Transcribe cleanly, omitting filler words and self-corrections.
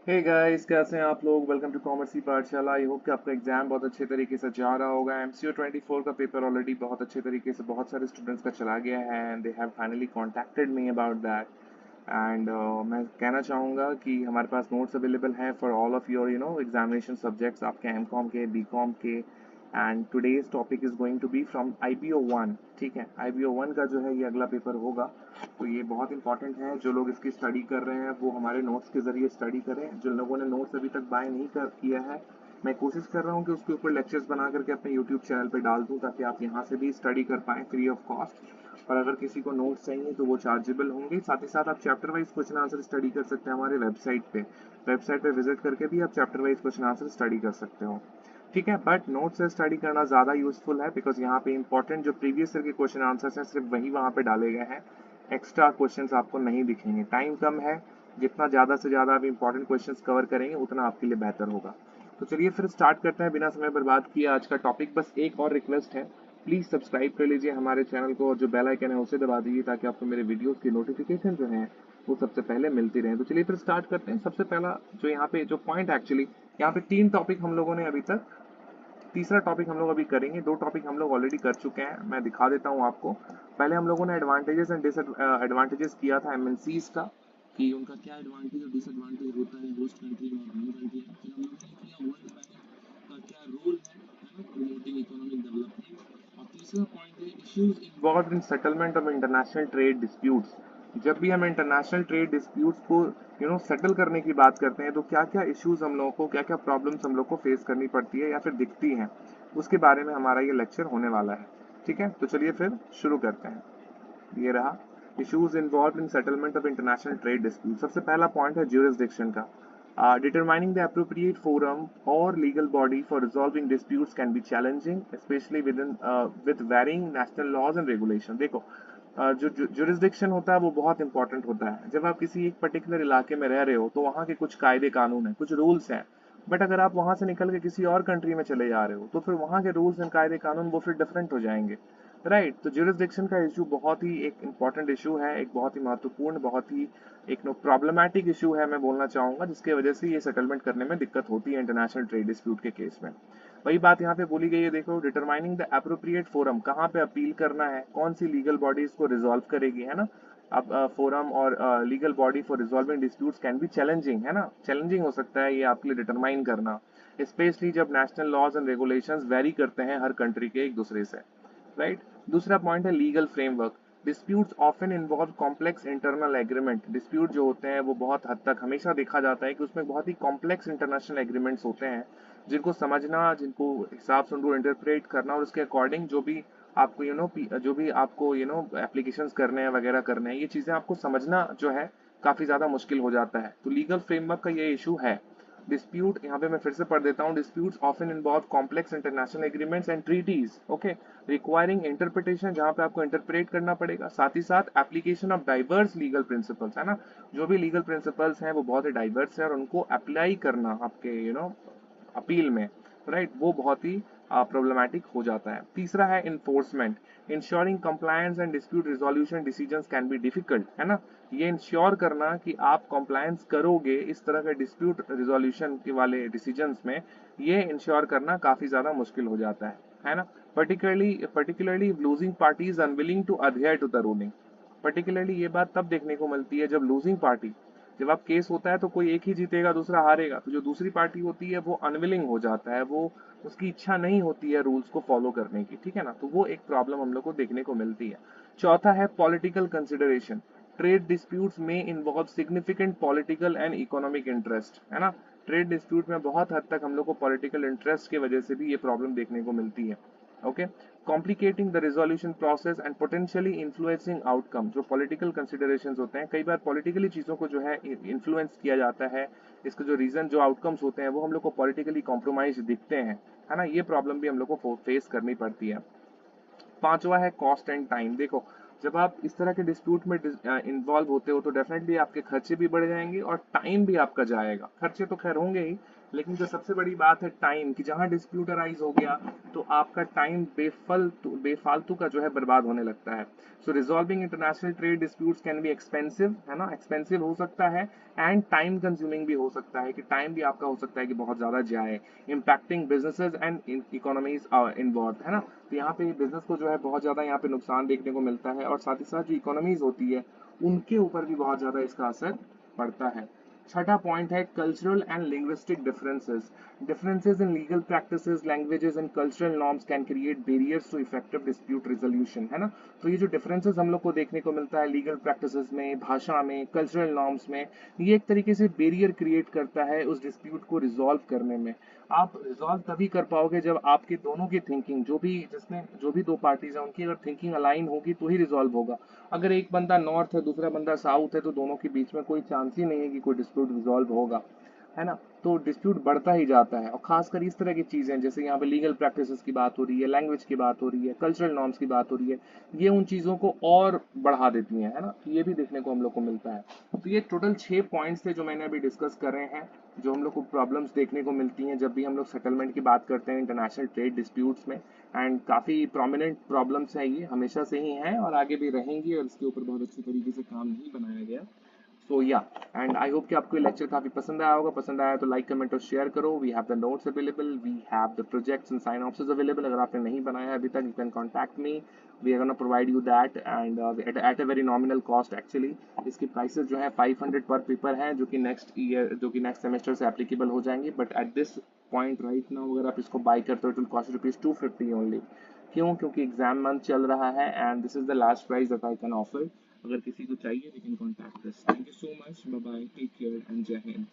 Hey guys, कैसे हैं आप लोग। वेलकम टू कॉमर्स की पाठशाला। आई होप कि आपका एग्जाम बहुत अच्छे तरीके से जा रहा होगा। एमसीओ 24 का पेपर ऑलरेडी बहुत अच्छे तरीके से बहुत सारे स्टूडेंट्स का चला गया है and they have finally contacted me about that. And मैं कहना चाहूँगा कि हमारे पास नोट्स अवेलेबल हैं for all of your examination subjects, आपके एमकॉम के, बीकॉम के। And today's topic is going to be from IBO 1। ठीक है, IBO 1 का जो है ये अगला पेपर होगा। तो ये बहुत इंपॉर्टेंट है। जो लोग इसकी स्टडी कर रहे हैं वो हमारे नोट्स के जरिए स्टडी करें। जो लोगों ने नोट्स अभी तक बाय नहीं किया है, मैं कोशिश कर रहा हूँ कि उसके ऊपर लेक्चर्स बना करके अपने यूट्यूब चैनल पे डाल दूँ ताकि आप यहाँ से भी स्टडी कर पाएँ फ्री ऑफ कॉस्ट। और अगर किसी को नोट्स चाहिए तो वो चार्जेबल होंगे। साथ ही साथ आप chapter wise question answer study कर सकते हैं हमारे वेबसाइट पे विजिट करके भी आप chapter wise question answer study कर सकते हो। ठीक है, बट नोट से स्टडी करना ज़्यादा यूजफुल है बिकॉज यहाँ पे इंपॉर्टेंट जो प्रीवियस ईयर के क्वेश्चन आंसर्स हैं सिर्फ वही वहाँ पे डाले गए हैं। एक्स्ट्रा क्वेश्चंस आपको नहीं दिखेंगे। टाइम कम है, जितना ज़्यादा से ज़्यादा आप इंपॉर्टेंट क्वेश्चंस कवर करेंगे उतना आपके लिए बेहतर होगा। तो चलिए फिर स्टार्ट करते हैं बिना समय बर्बाद किए आज का टॉपिक। बस एक और रिक्वेस्ट है, प्लीज़ सब्सक्राइब कर लीजिए हमारे चैनल को और जो बेल आइकन है उसे दबा दीजिए ताकि आपको मेरे वीडियोस की नोटिफिकेशन जो है वो सबसे पहले मिलती रहे। तो चलिए फिर स्टार्ट करते हैं। सबसे पहला जो यहाँ पे जो पॉइंट एक्चुअली यहाँ पे 3 टॉपिक हम लोगों ने अभी तक, तीसरा टॉपिक हम लोग अभी करेंगे। 2 टॉपिक हम लोग ऑलरेडी कर चुके हैं, मैं दिखा देता हूँ आपको। पहले हम लोगों ने एडवांटेजेस एंड डिसएडवांटेजेस किया था एमएनसीज का, कि उनका क्या एडवांटेज और डिसएडवांटेज होता है होस्ट कंट्री में और होम कंट्री में। फिर हम लोगों ने किया वर्ल्ड बैंक का क्या रोल है ना, प्रमोटिंग इकोनॉमिक डेवलपमेंट। और तीसरा पॉइंट है issues involve in settlement of international trade disputes. जब भी हम इंटरनेशनल ट्रेड डिस्प्यूट्स को सेटल करने की बात करते हैं तो क्या क्या इश्यूज हम लोगों को, क्या क्या प्रॉब्लम्स हम लोग को फेस करनी पड़ती है या फिर दिखती हैं, उसके बारे में हमारा ये लेक्चर होने वाला है। ठीक है, तो चलिए फिर शुरू करते हैं। ये रहा issues involve in settlement of international trade dispute. सबसे पहला पॉइंट है ज्यूरिसडिक्शन का। Determining the appropriate forum or legal body for resolving disputes can be challenging, especially with varying national laws and regulations. देखो, जो जुरिस्डिक्शन होता है वो बहुत इंपॉर्टेंट होता है। जब आप किसी एक पर्टिकुलर इलाके में रह रहे हो तो वहाँ के कुछ कायदे कानून हैं, कुछ रूल्स हैं। बट अगर आप वहाँ से निकल के किसी और कंट्री में चले जा रहे हो तो फिर वहाँ के रूल्स एंड कायदे कानून वो फिर डिफरेंट हो जाएंगे। राइट, तो ज्यूरिसडिक्शन का इशू बहुत ही एक इम्पॉर्टेंट इशू है, एक बहुत ही महत्वपूर्ण, बहुत ही एक प्रॉब्लमैटिक इशू है मैं बोलना चाहूंगा, जिसके वजह से ये सेटलमेंट करने में दिक्कत होती है इंटरनेशनल ट्रेड डिस्प्यूट के केस में। वही बात यहाँ पे बोली गई है। देखो, डिटरमाइनिंग द एप्रोप्रिएट फोरम, कहाँ पे अपील करना है, कौन सी लीगल बॉडी इसको रिजॉल्व करेगी, है ना। अब फोरम और legal body for resolving disputes can B challenging, है ना, चैलेंजिंग हो सकता है ये आपके लिए डिटरमाइन करना, स्पेशली जब national laws and regulations vary करते हैं हर कंट्री के एक दूसरे से। राइट, दूसरा पॉइंट है legal framework. Disputes often involve complex internal agreement. Dispute जो होते हैं वो बहुत हद तक हमेशा देखा जाता है कि उसमें बहुत ही कॉम्प्लेक्स इंटरनेशनल एग्रीमेंट्स होते हैं, जिनको समझना, जिनको हिसाब से उनको इंटरप्रेट करना और उसके अकॉर्डिंग जो भी आपको जो भी आपको एप्लीकेशंस करने हैं वगैरह करने हैं, ये चीज़ें आपको समझना जो है काफ़ी ज़्यादा मुश्किल हो जाता है। तो लीगल फ्रेमवर्क का ये इशू है। डिस्प्यूट, यहाँ पे मैं फिर से पढ़ देता हूँ। Disputes often involve complex international agreements and treaties, okay, requiring interpretation, जहाँ पे आपको इंटरप्रेट करना पड़ेगा। साथ ही साथ application of diverse legal principles, है ना, जो भी लीगल प्रिंसिपल्स हैं वो बहुत ही डाइवर्स है और उनको अप्लाई करना आपके अपील में, राइट, वो बहुत ही प्रॉब्लमेटिक हो जाता है। तीसरा है enforcement. Ensuring compliance and dispute resolution decisions can be difficult, है ना। ये इंश्योर करना कि आप कंप्लायंस करोगे इस तरह के डिस्प्यूट रिजोल्यूशन के वाले डिसीजंस में, ये इंश्योर करना काफी ज्यादा मुश्किल हो जाता है ना। Particularly losing parties unwilling to adhere to the ruling. Particularly ये बात तब देखने को मिलती है जब लूजिंग पार्टी, जब आप केस होता है तो कोई एक ही जीतेगा दूसरा हारेगा, तो जो दूसरी पार्टी होती है वो अनविलिंग हो जाता है, वो उसकी इच्छा नहीं होती है रूल्स को फॉलो करने की, ठीक है ना। तो वो एक प्रॉब्लम हम लोग को देखने को मिलती है। चौथा है पॉलिटिकल कंसिडरेशन। ट्रेड डिस्प्यूट्स में involve significant political and economic interest, है ना। ट्रेड डिस्प्यूट में बहुत हद तक हम लोग को पॉलिटिकल इंटरेस्ट की वजह से भी ये प्रॉब्लम देखने को मिलती है। Okay, complicating the resolution process and potentially influencing outcome. जो पॉलिटिकल कंसिडरेशंस होते हैं, कई बार पॉलिटिकली चीज़ों को जो है इन्फ्लुएंस किया जाता है, इसके जो रीजन, जो आउटकम्स होते हैं वो हम लोग को पॉलिटिकली कॉम्प्रोमाइज दिखते हैं, है ना। ये प्रॉब्लम भी हम लोग को फेस करनी पड़ती है। पांचवा है कॉस्ट एंड टाइम। देखो, जब आप इस तरह के डिस्प्यूट में इन्वॉल्व होते हो तो डेफिनेटली आपके खर्चे भी बढ़ जाएंगे और टाइम भी आपका जाएगा। खर्चे तो खैर होंगे ही, लेकिन जो सबसे बड़ी बात है टाइम की, जहां डिस्प्यूट अराइज हो गया तो आपका टाइम बेफालतू का जो है बर्बाद होने लगता है। So resolving international trade disputes can be expensive, है ना, एक्सपेंसिव हो सकता है, एंड टाइम कंज्यूमिंग भी हो सकता है कि टाइम भी आपका हो सकता है कि बहुत ज्यादा जाए, impacting businesses and economies involve, है ना। तो यहाँ पे बिजनेस को जो है बहुत ज्यादा यहाँ पे नुकसान देखने को मिलता है, और साथ ही साथ जो इकोनॉमीज होती है उनके ऊपर भी बहुत ज्यादा इसका असर पड़ता है। छठा पॉइंट है cultural and linguistic differences. Differences in legal practices, languages and cultural norms can create barriers to effective dispute resolution, है ना। तो ये जो डिफरेंसेस हम लोग को देखने को मिलता है लीगल प्रैक्टिसेस में, भाषा में, कल्चरल नॉर्म्स में, ये एक तरीके से बैरियर क्रिएट करता है उस डिस्प्यूट को रिजॉल्व करने में। आप रिजॉल्व तभी कर पाओगे जब आपके दोनों की थिंकिंग, जो भी दो पार्टीज हैं उनकी अगर थिंकिंग अलाइन होगी तो ही रिजॉल्व होगा। अगर एक बंदा नॉर्थ है दूसरा बंदा साउथ है तो दोनों के बीच में कोई चांस ही नहीं है कि कोई डिस्प्यूट रिजॉल्व होगा, है ना। तो डिस्प्यूट बढ़ता ही जाता है, और खासकर इस तरह की चीजें जैसे यहाँ पे लीगल प्रैक्टिसेस की बात हो रही है, लैंग्वेज की बात हो रही है, कल्चरल नॉर्म्स की बात हो रही है, ये उन चीजों को और बढ़ा देती हैं, है ना। तो ये भी देखने को हम लोग को मिलता है। तो ये टोटल 6 पॉइंट्स थे जो मैंने अभी डिस्कस कर रहे हैं, जो हम लोग को प्रॉब्लम्स देखने को मिलती हैं जब भी हम लोग सेटलमेंट की बात करते हैं इंटरनेशनल ट्रेड डिस्प्यूट्स में। एंड काफ़ी प्रोमिनेंट प्रॉब्लम्स हैं, ये हमेशा से ही हैं और आगे भी रहेंगी, और इसके ऊपर बहुत अच्छी तरीके से काम नहीं बनाया गया। सो या, एंड आई होप कि आपको ये लेक्चर काफी पसंद आया होगा। पसंद आया तो लाइक कमेंट और शेयर करो। We have the notes available, we have the projects and synopses available. अगर आपने नहीं बनाया है अभी तक, you can contact me, we are gonna provide you that and at a very nominal cost actually. इसकी prices जो है 500 पर पेपर हैं, जो कि नेक्स्ट सेमेस्टर से एप्लीकेबल हो जाएंगी, but at this point right now अगर आप इसको बाई करते हो इट विल कॉस्ट ₹250 ओनली। क्यों? क्योंकि एग्जाम मंथ चल रहा है and this is the last price that I can offer. अगर किसी को चाहिए, we can contact us. Thank you so much, bye bye, take care and Jai Hind.